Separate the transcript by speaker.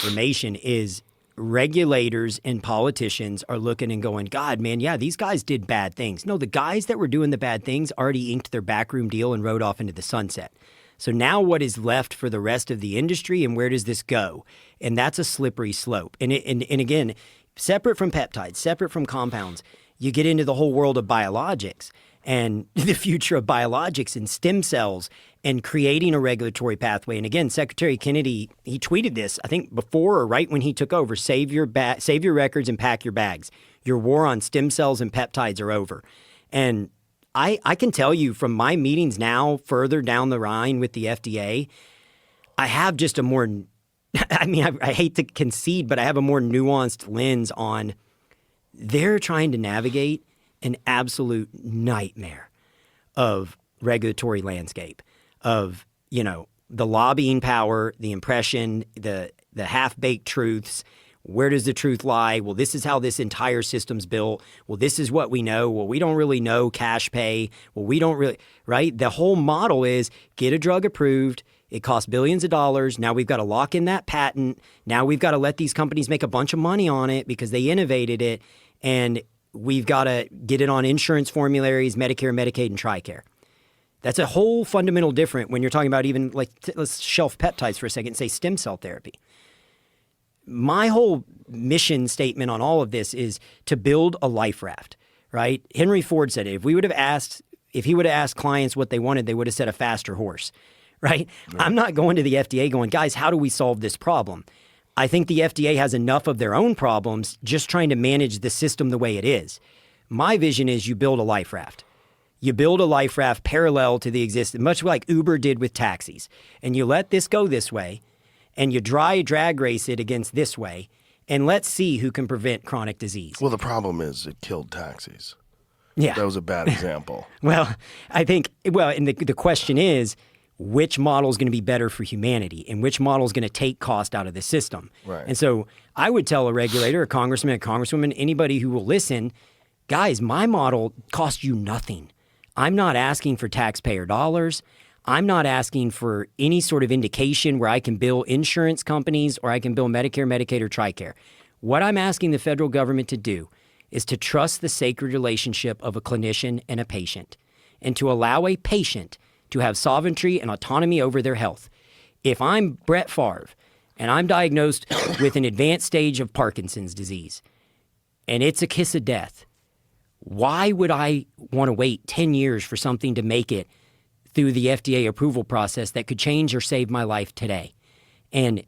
Speaker 1: misinformation is regulators and politicians are looking and going, God, man, yeah, these guys did bad things. No, the guys that were doing the bad things already inked their backroom deal and rode off into the sunset. So now what is left for the rest of the industry, and where does this go? And that's a slippery slope. And again, separate from peptides, separate from compounds, you get into the whole world of biologics and the future of biologics and stem cells and creating a regulatory pathway. And again, Secretary Kennedy, he tweeted this, I think before or right when he took over, save your records and pack your bags. Your war on stem cells and peptides are over. And I can tell you from my meetings now further down the line with the FDA, I have just a more, I mean, I hate to concede, but I have a more nuanced lens on they're trying to navigate an absolute nightmare of regulatory landscape, of, you know, the lobbying power, the impression, the half-baked truths. Where does the truth lie? Well, this is how this entire system's built. Well, this is what we know. Well, we don't really know cash pay. Well, we don't really, right? The whole model is get a drug approved. It costs billions of dollars. Now we've got to lock in that patent. Now we've got to let these companies make a bunch of money on it because they innovated it. And we've got to get it on insurance formularies, Medicare, Medicaid, and TRICARE. That's a whole fundamental different when you're talking about even like, let's shelf peptides for a second and say stem cell therapy. My whole mission statement on all of this is to build a life raft, right? Henry Ford said it. If he would have asked clients what they wanted, they would have said a faster horse, right? I'm not going to the FDA going, guys, how do we solve this problem? I think the FDA has enough of their own problems just trying to manage the system the way it is. My vision is you build a life raft. You build a life raft parallel to the existing, much like Uber did with taxis. And you let this go this way, and you drag race it against this way, and let's see who can prevent chronic disease.
Speaker 2: Well, the problem is it killed taxis.
Speaker 1: Yeah.
Speaker 2: That was a bad example.
Speaker 1: Well, I think, and the question is, which model is going to be better for humanity and which model is going to take cost out of the system?
Speaker 2: Right.
Speaker 1: And so I would tell a regulator, a congressman, a congresswoman, anybody who will listen, guys, my model costs you nothing. I'm not asking for taxpayer dollars. I'm not asking for any sort of indication where I can bill insurance companies or I can bill Medicare, Medicaid, or TRICARE. What I'm asking the federal government to do is to trust the sacred relationship of a clinician and a patient, and to allow a patient to have sovereignty and autonomy over their health. If I'm Brett Favre and I'm diagnosed with an advanced stage of Parkinson's disease and it's a kiss of death, why would I want to wait 10 years for something to make it through the FDA approval process that could change or save my life today? And